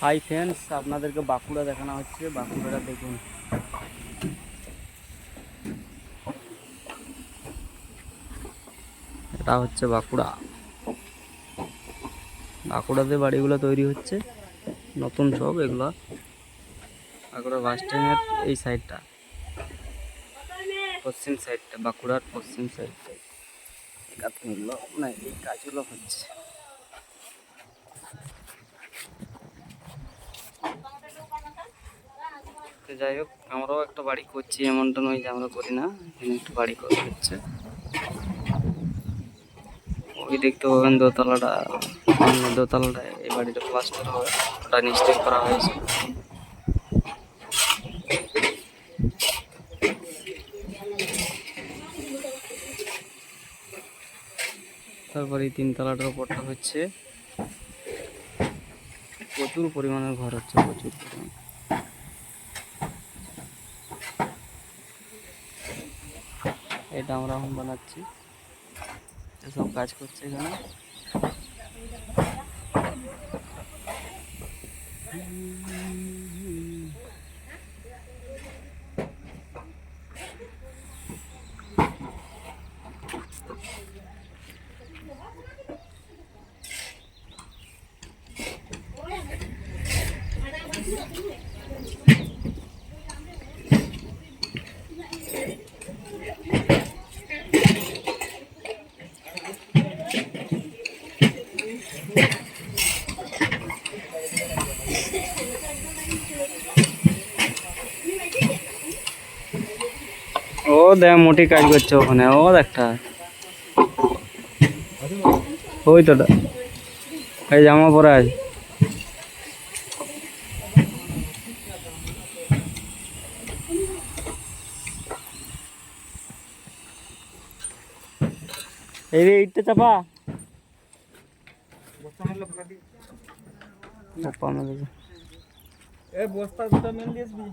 Hi friends, আপনাদেরকে বাঁকুড়া দেখানো হচ্ছে। বাঁকুড়াটা দেখুন, এটা হচ্ছে বাঁকুড়া। বাঁকুড়াতে বাড়িগুলো তৈরি হচ্ছে নতুন সব। এগুলো বাঁকুড়া বাস স্ট্যান্ডের এই সাইডটা, পশ্চিম সাইডটা, বাঁকুড়ার পশ্চিম সাইডটা এগুলো না, এই কাজগুলো হচ্ছে। যাই হোক, আমরাও একটা বাড়ি করছি, এমনটা নয় যে আমরা করি না। এখানে একটা বাড়ি করা হচ্ছে। ওই দেখতে পাবেন দোতলাটা, দোতলাটা এই বাড়িটা প্লাস্টার হবে, ওটা নিশ্চয় করা হয়েছে। তারপরে এই তিনতলাটার উপরটা হচ্ছে। প্রচুর পরিমাণের ঘর হচ্ছে, প্রচুর পরিমাণ। এটা আমরা এখন বানাচ্ছি, এসব কাজ করছে এখানে। ও দেখ, মোটি কাজ করছে ওখানে। ও একটা ওই তোটা এই জামা পরে আছে। এই রে, ইটটা চাপা বস্তা দুটা মেন দিয়েছি।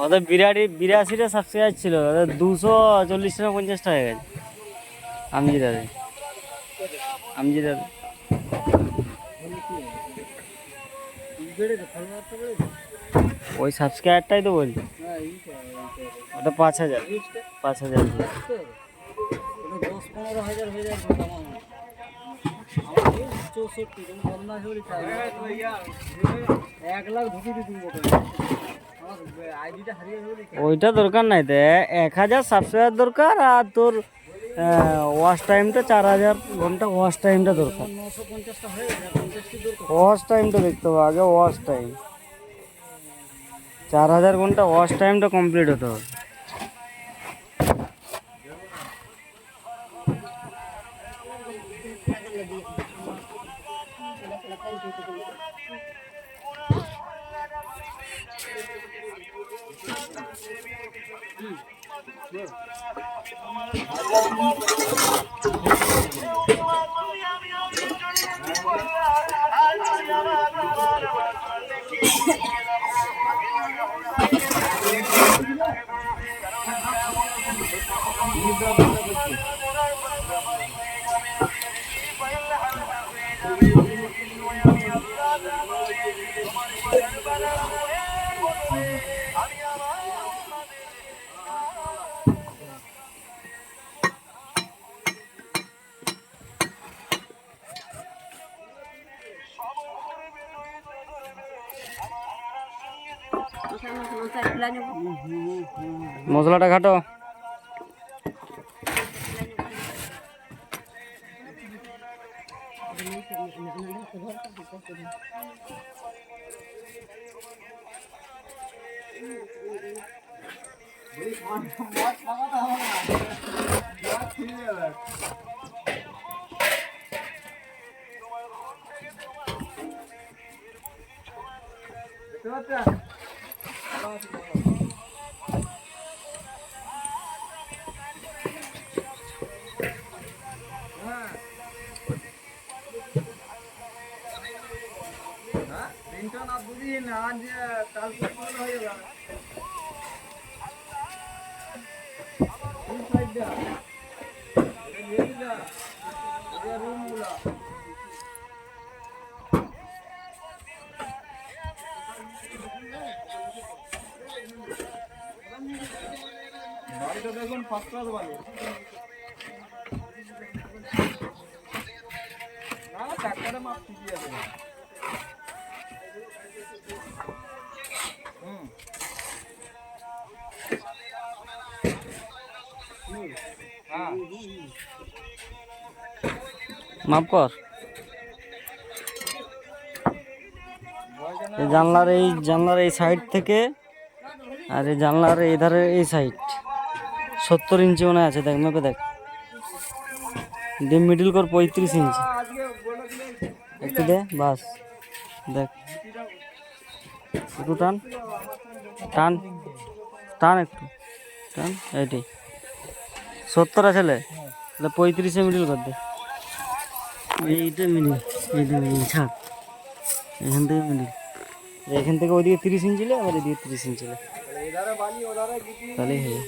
ওদের 82টা সাবস্ক্রাইব ছিল, ওদের 240 না 50টা হয়ে গেছে। আমজিদাদের ওই সাবস্ক্রাইবারটাই তো বলছি। ওটা 5,000 5,000। ওইটা দরকার নাই তো, 1,000 সাবস্ক্রাইবার দরকার। আর তোর ওয়াচ টাইমটা 4,000 ঘন্টা ওয়াচ টাইমটা দরকার। ওয়াচ টাইমটা দেখতে হবে আগে, ওয়াচ টাইম 4,000 ঘন্টা ওয়াচ টাইমটা কমপ্লিট হতে হবে। মশলাটা ঘাটো। দেখুন ফার্স্ট ক্লাস বালি না টাকাটা মাপ ঠিকই আছে। মাপ কর। এই জানলার এই সাইড থেকে আর এই জানলার এই ধারে এই সাইড 70 ইঞ্চি মনে আছে। দেখ মেপে দেখ, দিয়ে মিডিল কর 35 ইঞ্চি। একটু দে বাস, দেখ একটু টান টান টান, একটু টান। এইটাই 70 আছে, 35-এ মিডিল কর দে। এইটা মিডিল, এইটা মিডিল ছাড়, এখান থেকে মিডিল, এখান থেকে ওইদিকে 30 ইঞ্চি লে, আবার এদিকে 30 ইঞ্চি লে, তাহলে হয়ে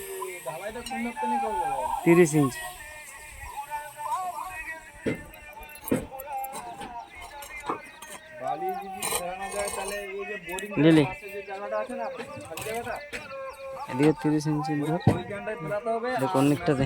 30 ইঞ্চি। লিলি এদিকে 30 ইঞ্চি ধর, অনেকটা দে।